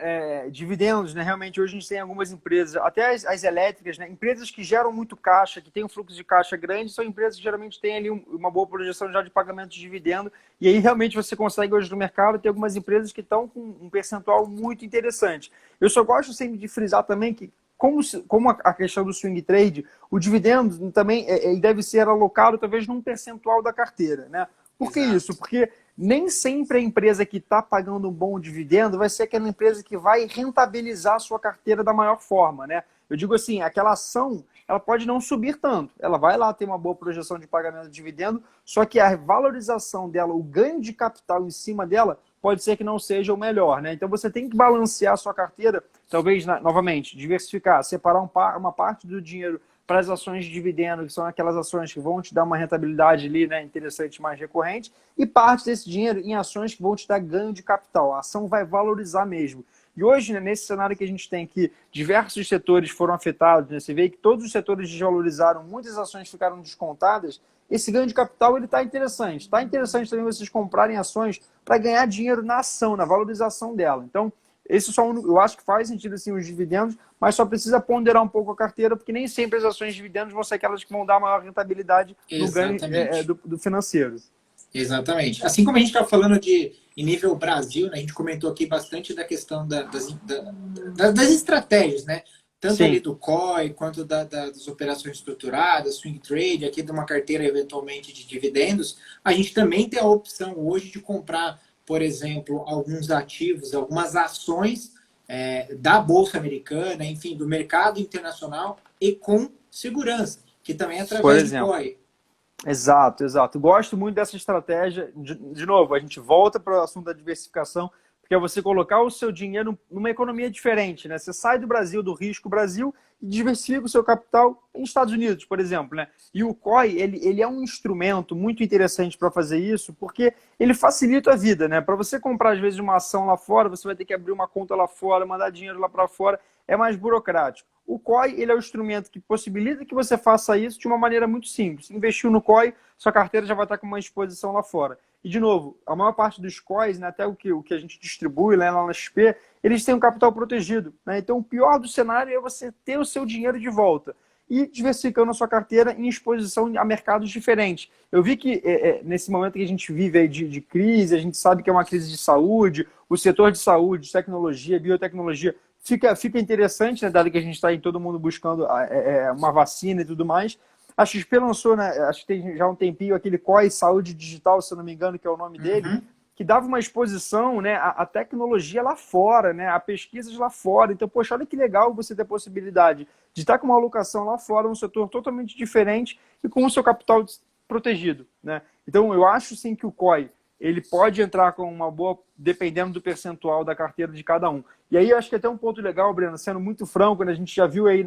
Speaker 2: dividendos, né? Realmente hoje a gente tem algumas empresas, até as elétricas, né? Empresas que geram muito caixa, que têm um fluxo de caixa grande, são empresas que geralmente têm ali uma boa projeção já de pagamento de dividendo, e aí realmente você consegue hoje no mercado ter algumas empresas que estão com um percentual muito interessante. Eu só gosto sempre de frisar também que como a questão do swing trade, o dividendo também ele deve ser alocado talvez num percentual da carteira, né? Por que isso?
Speaker 1: Exato.
Speaker 2: Porque nem sempre a empresa que está pagando um bom dividendo vai ser aquela empresa que vai rentabilizar a sua carteira da maior forma, né? Eu digo assim, aquela ação, ela pode não subir tanto. Ela vai lá ter uma boa projeção de pagamento de dividendo, só que a valorização dela, o ganho de capital em cima dela, pode ser que não seja o melhor, né? Então você tem que balancear a sua carteira, talvez, novamente, diversificar, separar uma parte do dinheiro para as ações de dividendo, que são aquelas ações que vão te dar uma rentabilidade ali, né, interessante, mais recorrente, e parte desse dinheiro em ações que vão te dar ganho de capital. A ação vai valorizar mesmo. E hoje, né, nesse cenário que a gente tem que diversos setores foram afetados, né, você vê que todos os setores desvalorizaram, muitas ações ficaram descontadas, esse ganho de capital ele está interessante. Está interessante também vocês comprarem ações para ganhar dinheiro na ação, na valorização dela. Então, esse só eu acho que faz sentido assim os dividendos, mas só precisa ponderar um pouco a carteira, porque nem sempre as ações de dividendos vão ser aquelas que vão dar maior rentabilidade no ganho
Speaker 1: Exatamente.
Speaker 2: do financeiro.
Speaker 1: Exatamente. Assim como a gente está falando de em nível Brasil, né, a gente comentou aqui bastante da questão das estratégias, né? Tanto ali
Speaker 2: Sim,
Speaker 1: do COI, quanto das operações estruturadas, swing trade, aqui de uma carteira eventualmente de dividendos, a gente também tem a opção hoje de comprar, por exemplo, alguns ativos, algumas ações da Bolsa Americana, enfim, do mercado internacional e com segurança, que também é
Speaker 2: por
Speaker 1: através de
Speaker 2: exemplo.
Speaker 1: COI.
Speaker 2: Exato, exato. Gosto muito dessa estratégia. De novo, a gente volta para o assunto da diversificação, porque é você colocar o seu dinheiro numa economia diferente, né? Você sai do Brasil, do risco Brasil, e diversifica o seu capital em Estados Unidos, por exemplo, né? E o COI, ele é um instrumento muito interessante para fazer isso, porque ele facilita a vida, né? Para você comprar, às vezes, uma ação lá fora, você vai ter que abrir uma conta lá fora, mandar dinheiro lá para fora, é mais burocrático. O COI ele é o instrumento que possibilita que você faça isso de uma maneira muito simples. Investiu no COI, sua carteira já vai estar com uma exposição lá fora. E, de novo, a maior parte dos COIs, né, até o que a gente distribui lá na XP, eles têm um capital protegido. Né? Então, o pior do cenário é você ter o seu dinheiro de volta e diversificando a sua carteira em exposição a mercados diferentes. Eu vi que nesse momento que a gente vive aí de crise, a gente sabe que é uma crise de saúde, o setor de saúde, tecnologia, biotecnologia, fica interessante, né, dado que a gente está aí todo mundo buscando uma vacina e tudo mais. A XP lançou, né, acho que tem já um tempinho, aquele COI Saúde Digital, se eu não me engano, que é o nome dele,
Speaker 1: Uhum.
Speaker 2: que dava uma exposição, né, à tecnologia lá fora, né, a pesquisas lá fora. Então, poxa, olha que legal você ter a possibilidade de estar com uma alocação lá fora, um setor totalmente diferente e com o seu capital protegido, né? Então, eu acho sim que o COI ele pode entrar com uma boa, dependendo do percentual da carteira de cada um. E aí, eu acho que até um ponto legal, Breno, sendo muito franco, né, a gente já viu aí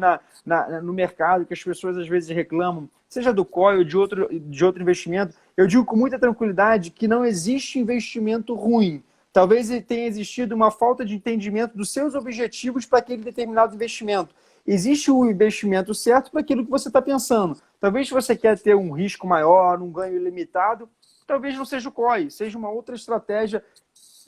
Speaker 2: no mercado que as pessoas às vezes reclamam, seja do COI ou de outro investimento, eu digo com muita tranquilidade que não existe investimento ruim. Talvez tenha existido uma falta de entendimento dos seus objetivos para aquele determinado investimento. Existe o investimento certo para aquilo que você está pensando. Talvez se você quer ter um risco maior, um ganho ilimitado, talvez não seja o COI, seja uma outra estratégia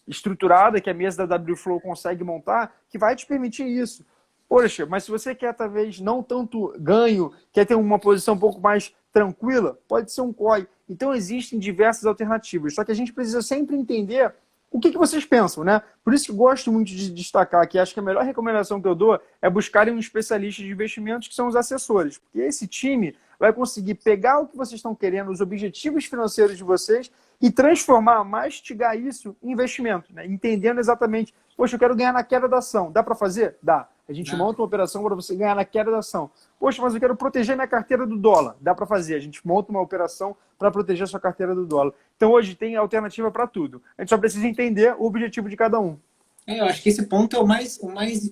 Speaker 2: estruturada que a mesa da WFlow consegue montar, que vai te permitir isso. Poxa, mas se você quer talvez não tanto ganho, quer ter uma posição um pouco mais tranquila, pode ser um COI. Então existem diversas alternativas, só que a gente precisa sempre entender o que vocês pensam, né? Por isso que eu gosto muito de destacar que acho que a melhor recomendação que eu dou é buscarem um especialista de investimentos, que são os assessores, porque esse time vai conseguir pegar o que vocês estão querendo, os objetivos financeiros de vocês, e transformar, mastigar isso em investimento, né? Entendendo exatamente, poxa, eu quero ganhar na queda da ação. Dá para fazer? Dá. A gente monta uma operação para você ganhar na queda da ação. Poxa, mas eu quero proteger minha carteira do dólar. Dá para fazer. A gente monta uma operação para proteger a sua carteira do dólar. Então, hoje tem alternativa para tudo. A gente só precisa entender o objetivo de cada um.
Speaker 1: Eu acho que esse ponto é o mais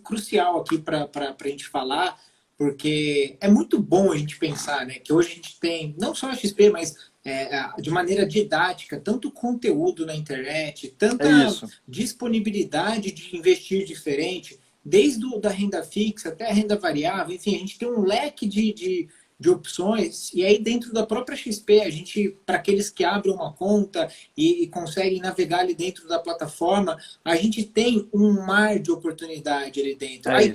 Speaker 1: crucial aqui para a gente falar, porque é muito bom a gente pensar, né, que hoje a gente tem, não só a XP, mas de maneira didática, tanto conteúdo na internet, tanta disponibilidade de investir diferente, desde da renda fixa até a renda variável, enfim, a gente tem um leque de opções, e aí dentro da própria XP, a gente, para aqueles que abrem uma conta e conseguem navegar ali dentro da plataforma, a gente tem um mar de oportunidade ali dentro. Aí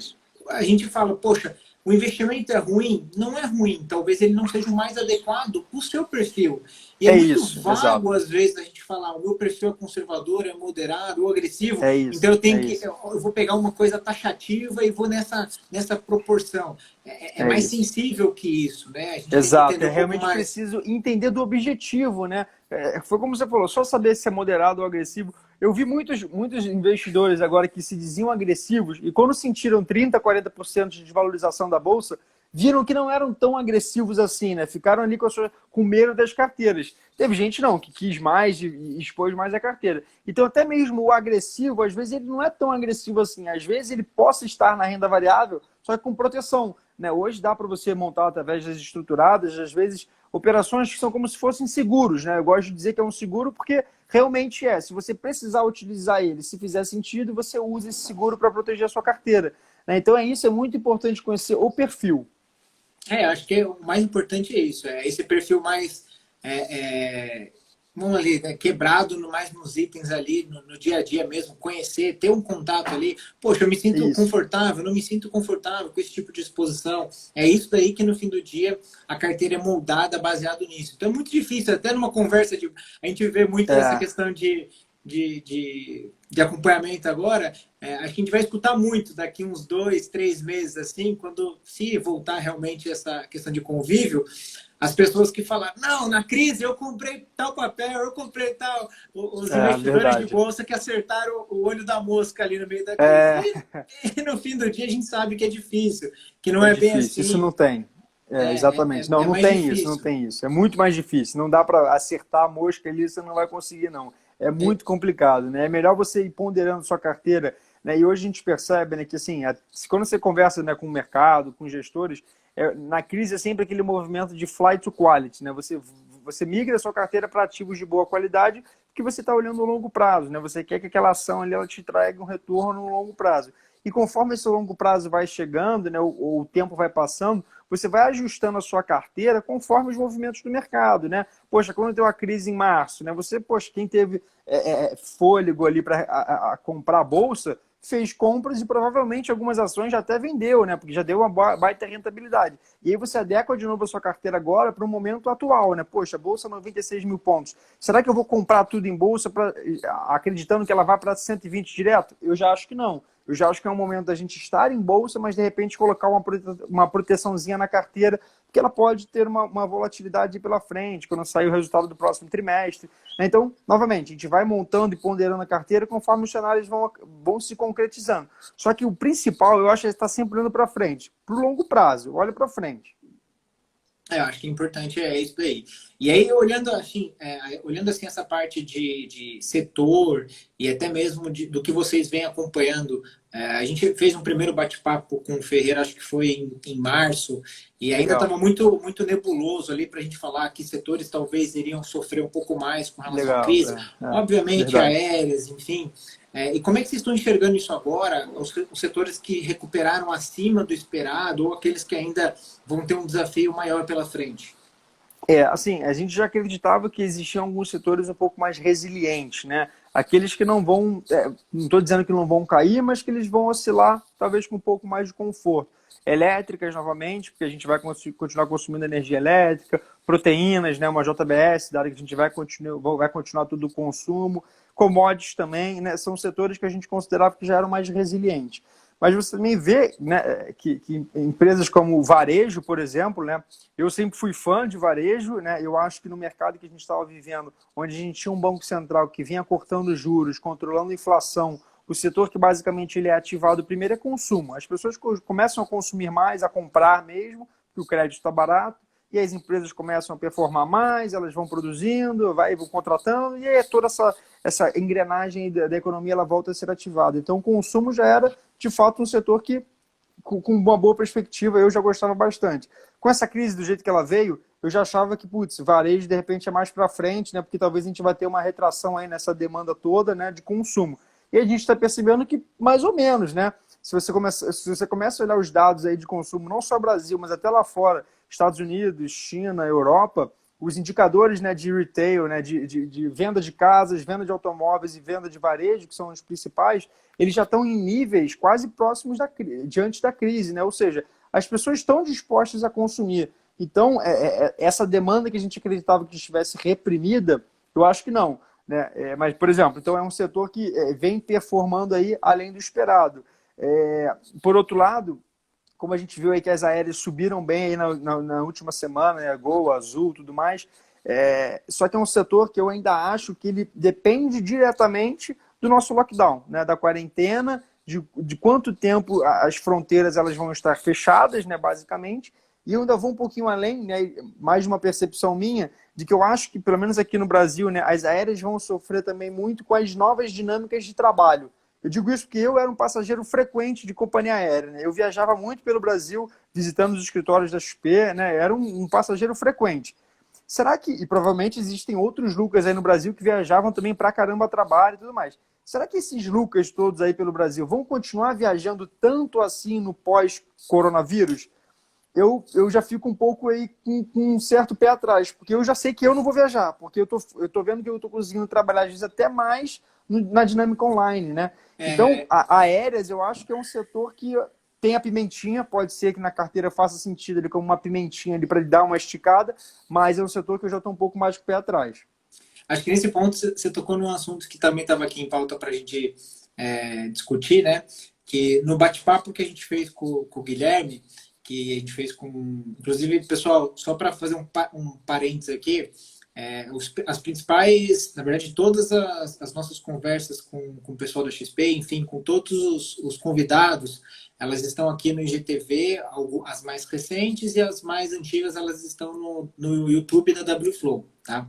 Speaker 1: a gente fala, poxa, o investimento é ruim? Não é ruim. Talvez ele não seja o mais adequado para o seu perfil. E é muito vago, às vezes, a gente falar, o meu perfil é conservador, é moderado ou agressivo. Então eu tenho eu vou pegar uma coisa taxativa e vou nessa proporção. É mais sensível que isso, né? A gente
Speaker 2: Exato, realmente preciso entender do objetivo, né? Foi como você falou, só saber se é moderado ou agressivo. Eu vi muitos investidores agora que se diziam agressivos e quando sentiram 30%, 40% de desvalorização da Bolsa, viram que não eram tão agressivos assim, né? Ficaram ali com medo das carteiras. Teve gente não, que quis mais e expôs mais a carteira. Então até mesmo o agressivo, às vezes ele não é tão agressivo assim. Às vezes ele possa estar na renda variável, só que com proteção, né? Hoje dá para você montar através das estruturadas, às vezes operações que são como se fossem seguros, né? Eu gosto de dizer que é um seguro porque realmente é. Se você precisar utilizar ele, se fizer sentido, você usa esse seguro para proteger a sua carteira, né? Então é muito importante conhecer o perfil.
Speaker 1: Acho que o mais importante é isso, é esse perfil mais vamos ali, né, quebrado mais nos itens ali, no dia a dia mesmo, conhecer, ter um contato ali. Poxa, eu me sinto confortável, não me sinto confortável com esse tipo de exposição. É isso daí que no fim do dia a carteira é moldada baseado nisso. Então é muito difícil, até numa conversa, a gente vê muito essa questão de acompanhamento agora, acho que a gente vai escutar muito daqui uns 2, 3 meses, assim, quando se voltar realmente essa questão de convívio, as pessoas que falaram, não, na crise eu comprei tal papel, eu comprei tal, os investidores de bolsa que acertaram o olho da mosca ali no meio da crise. E no fim do dia a gente sabe que é difícil, que não é bem assim.
Speaker 2: Isso não tem. Exatamente. Não tem isso, não tem isso. É muito mais difícil. Não dá para acertar a mosca ali, você não vai conseguir, não. É muito complicado, né? É melhor você ir ponderando sua carteira, né? E hoje a gente percebe, né, que assim, quando você conversa, né, com o mercado, com gestores, na crise é sempre aquele movimento de flight to quality, né? Você migra a sua carteira para ativos de boa qualidade porque você está olhando no longo prazo, né? Você quer que aquela ação ali ela te traga um retorno no longo prazo. E conforme esse longo prazo vai chegando, né, o tempo vai passando, você vai ajustando a sua carteira conforme os movimentos do mercado, né? Poxa, quando deu a crise em março, né? Quem teve fôlego ali para comprar a bolsa, fez compras e provavelmente algumas ações já até vendeu, né? Porque já deu uma baita rentabilidade. E aí você adequa de novo a sua carteira agora para o momento atual, né? Poxa, bolsa 96 mil pontos. Será que eu vou comprar tudo em bolsa acreditando que ela vai para 120 direto? Eu já acho que não. Eu já acho que é um momento da gente estar em bolsa, mas de repente colocar uma proteçãozinha na carteira, porque ela pode ter uma volatilidade pela frente, quando sair o resultado do próximo trimestre. Então, novamente, a gente vai montando e ponderando a carteira conforme os cenários vão se concretizando. Só que o principal, eu acho, é estar sempre olhando para frente, para o longo prazo, olha para frente.
Speaker 1: Eu acho que o importante é isso daí. E aí, olhando assim essa parte de setor e até mesmo do que vocês vêm acompanhando, a gente fez um primeiro bate-papo com o Ferreira, acho que foi em março, e ainda
Speaker 2: Legal,
Speaker 1: estava muito nebuloso ali para a gente falar que setores talvez iriam sofrer um pouco mais com relação à
Speaker 2: legal,
Speaker 1: crise. Obviamente,
Speaker 2: verdade.
Speaker 1: aéreas, enfim. E como é que vocês estão enxergando isso agora? Os setores que recuperaram acima do esperado ou aqueles que ainda vão ter um desafio maior pela frente?
Speaker 2: Assim, a gente já acreditava que existiam alguns setores um pouco mais resilientes, né? Aqueles que não vão, não estou dizendo que não vão cair, mas que eles vão oscilar, talvez com um pouco mais de conforto. Elétricas, novamente, porque a gente vai continuar consumindo energia elétrica, proteínas, né? Uma JBS, dado que a gente vai continuar todo o consumo. Commodities também, né? São setores que a gente considerava que já eram mais resilientes. Mas você também vê, né, que empresas como o varejo, por exemplo, né, eu sempre fui fã de varejo, né, eu acho que no mercado que a gente estava vivendo, onde a gente tinha um banco central que vinha cortando juros, controlando a inflação, o setor que basicamente ele é ativado primeiro é consumo. As pessoas começam a consumir mais, a comprar mesmo, porque o crédito está barato, e as empresas começam a performar mais, elas vão produzindo, vão contratando, e aí toda essa engrenagem da economia ela volta a ser ativada. Então o consumo já era, de fato, um setor que, com uma boa perspectiva, eu já gostava bastante. Com essa crise do jeito que ela veio, eu já achava que, putz, varejo de repente é mais para frente, né? Porque talvez a gente vai ter uma retração aí nessa demanda toda, né, de consumo. E a gente está percebendo que mais ou menos, né? Se você começa a olhar os dados aí de consumo, não só Brasil, mas até lá fora, Estados Unidos, China, Europa, os indicadores, né, de retail, né, de venda de casas, venda de automóveis e venda de varejo, que são os principais, eles já estão em níveis quase próximos diante da crise, né? Ou seja, as pessoas estão dispostas a consumir. Então, essa demanda que a gente acreditava que estivesse reprimida, eu acho que não. Né? Mas, por exemplo, então é um setor que vem performando aí além do esperado. Por outro lado, como a gente viu aí que as aéreas subiram bem aí na última semana, né? Gol, Azul, tudo mais. Só que é um setor que eu ainda acho que ele depende diretamente do nosso lockdown, né? Da quarentena, de quanto tempo as fronteiras elas vão estar fechadas, né? Basicamente. E eu ainda vou um pouquinho além, né? Mais uma percepção minha, de que eu acho que, pelo menos aqui no Brasil, né? As aéreas vão sofrer também muito com as novas dinâmicas de trabalho. Eu digo isso porque eu era um passageiro frequente de companhia aérea. Né? Eu viajava muito pelo Brasil, visitando os escritórios da XP, né? Era um passageiro frequente. Será que, e provavelmente existem outros Lucas aí no Brasil que viajavam também pra caramba a trabalho e tudo mais. Será que esses Lucas todos aí pelo Brasil vão continuar viajando tanto assim no pós-coronavírus? Eu já fico um pouco aí com um certo pé atrás, porque eu já sei que eu não vou viajar, porque eu tô vendo que eu tô conseguindo trabalhar, às vezes, até mais na dinâmica online, né? Então,
Speaker 1: É,
Speaker 2: aéreas, eu acho que é um setor que tem a pimentinha, pode ser que na carteira faça sentido ele como uma pimentinha ali para ele dar uma esticada, mas é um setor que eu já estou um pouco mais com o pé atrás.
Speaker 1: acho que nesse ponto você tocou num assunto que também estava aqui em pauta para a gente discutir, né? Que no bate-papo que a gente fez com o Guilherme, que a gente fez com. Inclusive, pessoal, só para fazer um parênteses aqui, as principais, na verdade, todas as nossas conversas com o pessoal da XP, enfim, com todos os convidados, elas estão aqui no IGTV, as mais recentes e as mais antigas, elas estão no YouTube da WFlow, tá?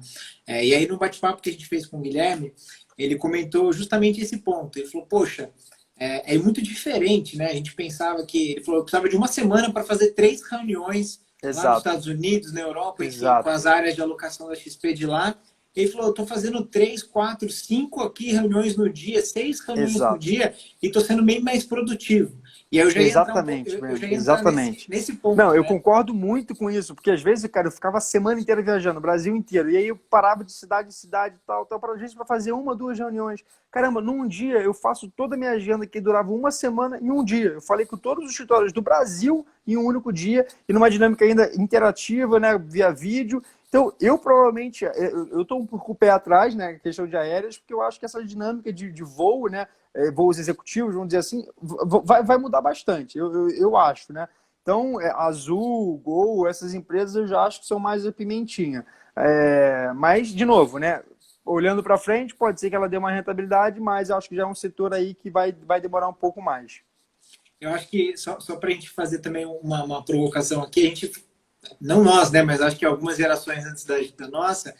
Speaker 1: E aí, no bate-papo que a gente fez com o Guilherme, ele comentou justamente esse ponto. Ele falou, poxa, é muito diferente, né? A gente pensava que. Ele falou, eu precisava de uma semana para fazer 3 reuniões lá nos
Speaker 2: Exato,
Speaker 1: Estados Unidos, na Europa, enfim, com
Speaker 2: exato,
Speaker 1: as áreas de alocação da XP de lá. Ele falou, eu estou fazendo 3, 4, 5 aqui reuniões no dia, 6 reuniões no
Speaker 2: exato.
Speaker 1: dia, e estou sendo bem mais produtivo. E aí eu já ia entrar um pouco,
Speaker 2: Exatamente,
Speaker 1: eu
Speaker 2: Breno,
Speaker 1: já ia entrar nesse,
Speaker 2: exatamente.
Speaker 1: nesse
Speaker 2: Não,
Speaker 1: ponto,
Speaker 2: eu
Speaker 1: né?
Speaker 2: concordo muito com isso, porque às vezes, cara, eu ficava a semana inteira viajando, o Brasil inteiro, e aí eu parava de cidade em cidade, tal, para gente para fazer uma, duas reuniões. Caramba, num dia eu faço toda a minha agenda que durava uma semana em um dia. Eu falei com todos os escritórios do Brasil em um único dia, e numa dinâmica ainda interativa, né, via vídeo. Então, eu provavelmente, eu estou um pouco com o pé atrás, né, questão de aéreas, porque eu acho que essa dinâmica de voo, né, voos executivos, vamos dizer assim, vai mudar bastante, eu acho, né? Então, Azul, Gol, essas empresas eu já acho que são mais a pimentinha. Mas, de novo, né? Olhando para frente, pode ser que ela dê uma rentabilidade, mas eu acho que já é um setor aí que vai demorar um pouco mais.
Speaker 1: Eu acho que, só para a gente fazer também uma provocação aqui, a gente não nós, né, mas acho que algumas gerações antes da nossa,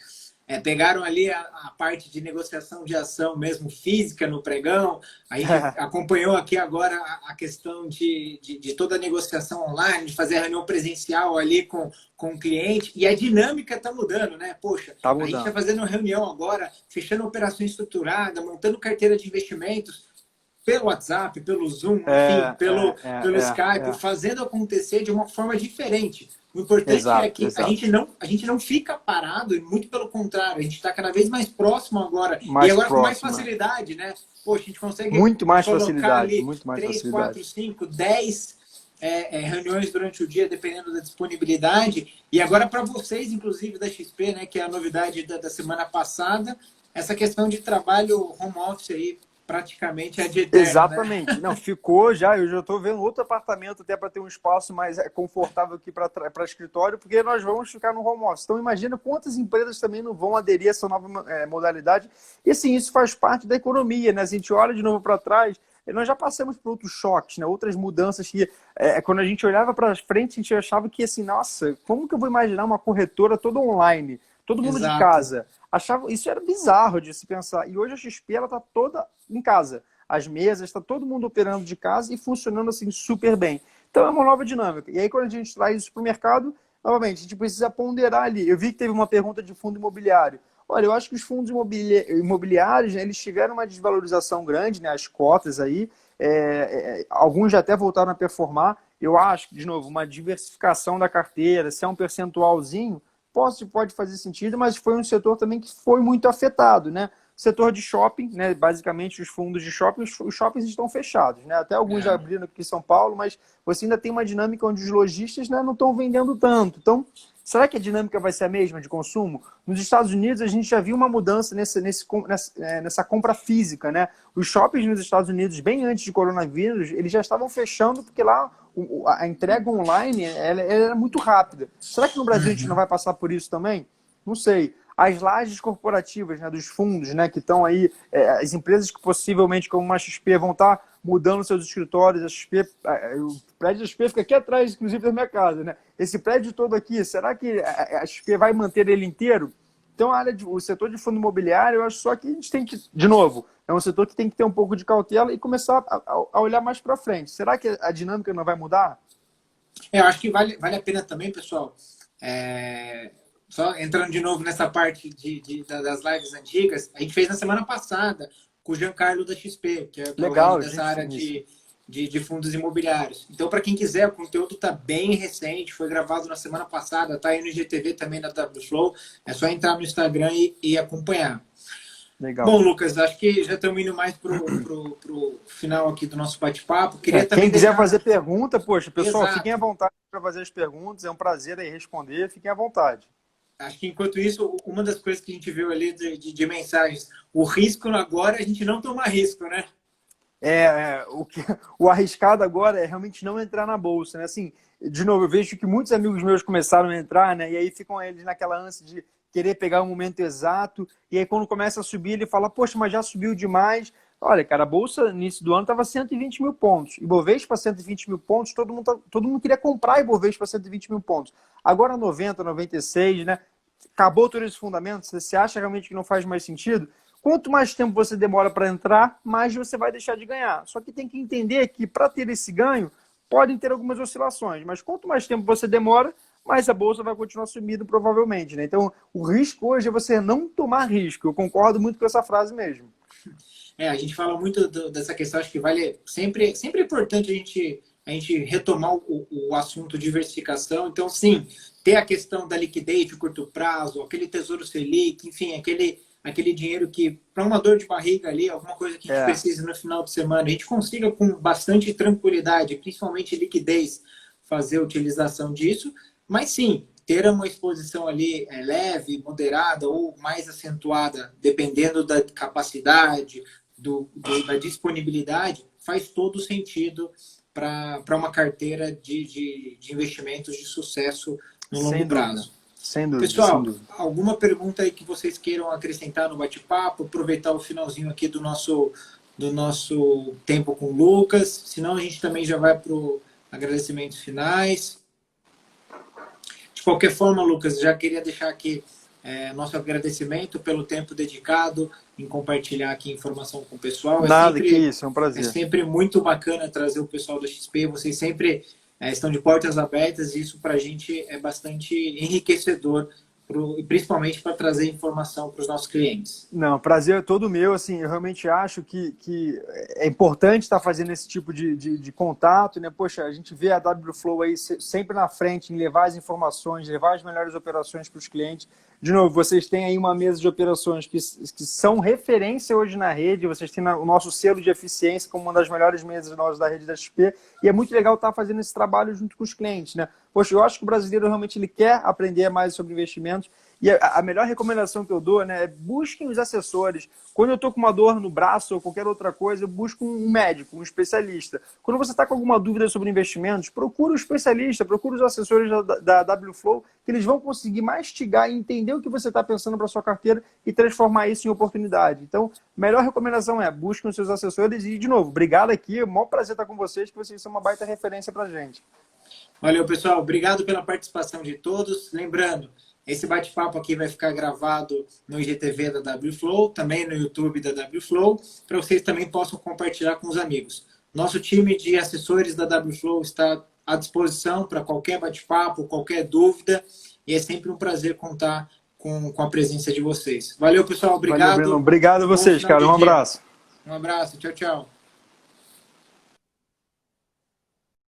Speaker 1: pegaram ali a parte de negociação de ação mesmo física no pregão. A gente acompanhou aqui agora a questão de toda a negociação online, de fazer a reunião presencial ali com o cliente, e a dinâmica está mudando, né? Poxa,
Speaker 2: Tá
Speaker 1: a gente está
Speaker 2: mudando.
Speaker 1: fazendo reunião agora, fechando operação estruturada, montando carteira de investimentos pelo WhatsApp, pelo Zoom, enfim, pelo Skype,
Speaker 2: É.
Speaker 1: fazendo acontecer de uma forma diferente. O importante é
Speaker 2: Exato,
Speaker 1: que
Speaker 2: exato.
Speaker 1: a gente não fica parado, e muito pelo contrário, a gente está cada vez mais próximo agora, e
Speaker 2: Mais
Speaker 1: agora com mais
Speaker 2: próxima.
Speaker 1: facilidade, né? Poxa, a gente consegue
Speaker 2: Muito mais
Speaker 1: colocar
Speaker 2: facilidade,
Speaker 1: ali
Speaker 2: muito mais
Speaker 1: 3, 4,
Speaker 2: facilidade.
Speaker 1: 5, 10 reuniões durante o dia, dependendo da disponibilidade. E agora para vocês, inclusive, da XP, né, que é a novidade da semana passada, essa questão de trabalho home office aí, praticamente é de eterno, né?
Speaker 2: Exatamente. Não, ficou já. Eu já estou vendo outro apartamento até para ter um espaço mais confortável aqui para escritório, porque nós vamos ficar no home office. Então, imagina quantas empresas também não vão aderir a essa nova modalidade. E, assim, isso faz parte da economia, né? Se a gente olha de novo para trás, nós já passamos por outros choques, né? Outras mudanças que, quando a gente olhava para frente, a gente achava que, assim, nossa, como que eu vou imaginar uma corretora toda online? Todo mundo de
Speaker 1: Exato.
Speaker 2: casa. Achava, isso era bizarro de se pensar. E hoje a XP ela está toda em casa. As mesas, está todo mundo operando de casa e funcionando assim super bem. Então é uma nova dinâmica. E aí quando a gente traz isso para o mercado, novamente, a gente precisa ponderar ali. Eu vi que teve uma pergunta de fundo imobiliário. Olha, eu acho que os fundos imobiliários, né, eles tiveram uma desvalorização grande, né, as cotas aí, alguns já até voltaram a performar. Eu acho que, de novo, uma diversificação da carteira, se é um percentualzinho, pode fazer sentido, mas foi um setor também que foi muito afetado, né? Setor de shopping, né? Basicamente os fundos de shopping, os shoppings estão fechados, né? Até alguns já
Speaker 1: É.
Speaker 2: abriram aqui em São Paulo, mas você ainda tem uma dinâmica onde os lojistas, né, não estão vendendo tanto. Então, será que a dinâmica vai ser a mesma de consumo? Nos Estados Unidos, a gente já viu uma mudança nessa compra física, né? Os shoppings nos Estados Unidos, bem antes de coronavírus, eles já estavam fechando porque lá a entrega online ela era muito rápida. Será que no Brasil a gente não vai passar por isso também? Não sei. As lajes corporativas, né, dos fundos, né, que estão aí, as empresas que possivelmente, como a XP, vão estar mudando seus escritórios. A XP, o prédio da XP fica aqui atrás, inclusive, da minha casa, né? Esse prédio todo aqui, será que a XP vai manter ele inteiro? Então, o setor de fundo imobiliário, eu acho só que a gente tem que, de novo, é um setor que tem que ter um pouco de cautela e começar a olhar mais para frente. Será que a dinâmica não vai mudar?
Speaker 1: Eu acho que vale a pena também, pessoal. Só entrando de novo nessa parte das lives antigas, a gente fez na semana passada com o Giancarlo da XP, que é o head
Speaker 2: Legal,
Speaker 1: dessa
Speaker 2: gente
Speaker 1: área
Speaker 2: finíssima.
Speaker 1: de fundos imobiliários. Então, para quem quiser, o conteúdo está bem recente, foi gravado na semana passada, está aí no IGTV também da WFlow. É só entrar no Instagram e acompanhar.
Speaker 2: Legal.
Speaker 1: Bom, Lucas, acho que já estamos indo mais pro final aqui do nosso bate-papo. Queria também
Speaker 2: Quem quiser
Speaker 1: deixar.
Speaker 2: fazer pergunta, poxa, pessoal, fiquem à
Speaker 1: Exato.
Speaker 2: vontade para fazer as perguntas. É um prazer aí responder. Fiquem à vontade.
Speaker 1: Acho que enquanto isso, uma das coisas que a gente viu ali de mensagens, o risco agora é a gente não tomar risco, né?
Speaker 2: O arriscado agora é realmente não entrar na bolsa, né? Assim, de novo, eu vejo que muitos amigos meus começaram a entrar, né? E aí ficam eles naquela ânsia de querer pegar o momento exato. E aí quando começa a subir, ele fala, poxa, mas já subiu demais. Olha, cara, a bolsa no início do ano estava 120 mil pontos. Ibovespa 120 mil pontos, todo mundo queria comprar Ibovespa 120 mil pontos. Agora 90, 96, né? Acabou todos esses fundamentos. Você acha realmente que não faz mais sentido? Quanto mais tempo você demora para entrar, mais você vai deixar de ganhar. Só que tem que entender que para ter esse ganho, podem ter algumas oscilações, mas quanto mais tempo você demora, mais a bolsa vai continuar subindo provavelmente, né? Então, o risco hoje é você não tomar risco. Eu concordo muito com essa frase mesmo.
Speaker 1: A gente fala muito dessa questão, acho que vale sempre é importante a gente retomar o assunto diversificação. Então, sim, ter a questão da liquidez de curto prazo, aquele tesouro Selic, enfim, aquele dinheiro que, para uma dor de barriga ali, alguma coisa que a gente
Speaker 2: É,
Speaker 1: precisa no final de semana, a gente consiga com bastante tranquilidade, principalmente liquidez, fazer a utilização disso. Mas sim, ter uma exposição ali leve, moderada ou mais acentuada, dependendo da capacidade, da disponibilidade, faz todo sentido para uma carteira de investimentos de sucesso no longo
Speaker 2: sem dúvida.
Speaker 1: prazo.
Speaker 2: Sem dúvida, sem
Speaker 1: Pessoal,
Speaker 2: dúvida.
Speaker 1: alguma pergunta aí que vocês queiram acrescentar no bate-papo? Aproveitar o finalzinho aqui do nosso tempo com o Lucas. Senão a gente também já vai para os agradecimentos finais. qualquer forma, Lucas, já queria deixar aqui nosso agradecimento pelo tempo dedicado em compartilhar aqui informação com o pessoal.
Speaker 2: Nada, que isso, é um
Speaker 1: É
Speaker 2: prazer.
Speaker 1: sempre muito bacana trazer o pessoal da XP. Vocês sempre estão de portas abertas e isso para a gente é bastante enriquecedor, principalmente para trazer informação para os nossos clientes.
Speaker 2: Não, prazer é todo meu, assim, eu realmente acho que é importante estar fazendo esse tipo de contato, né? Poxa, a gente vê a Wflow aí sempre na frente em levar as informações, levar as melhores operações para os clientes. De novo, vocês têm aí uma mesa de operações que são referência hoje na rede, vocês têm o nosso selo de eficiência como uma das melhores mesas nossas da rede da XP, e é muito legal estar fazendo esse trabalho junto com os clientes, né? Poxa, eu acho que o brasileiro realmente ele quer aprender mais sobre investimentos, e a melhor recomendação que eu dou, né, é busquem os assessores. Quando eu estou com uma dor no braço ou qualquer outra coisa, eu busco um médico, um especialista. Quando você está com alguma dúvida sobre investimentos, procure um especialista, procure os assessores da Wflow, que eles vão conseguir mastigar e entender o que você está pensando para sua carteira e transformar isso em oportunidade. Então, a melhor recomendação é busquem os seus assessores e, de novo, obrigado aqui, é um maior prazer estar com vocês, que vocês são uma baita referência para a gente.
Speaker 1: Valeu, pessoal. Obrigado pela participação de todos. Lembrando, esse bate-papo aqui vai ficar gravado no IGTV da Wflow, também no YouTube da Wflow, para vocês também possam compartilhar com os amigos. Nosso time de assessores da Wflow está à disposição para qualquer bate-papo, qualquer dúvida, e é sempre um prazer contar com a presença de vocês. Valeu, pessoal. Obrigado.
Speaker 2: Valeu, Breno. Obrigado a vocês, cara. Um abraço.
Speaker 1: Um abraço. Tchau, tchau.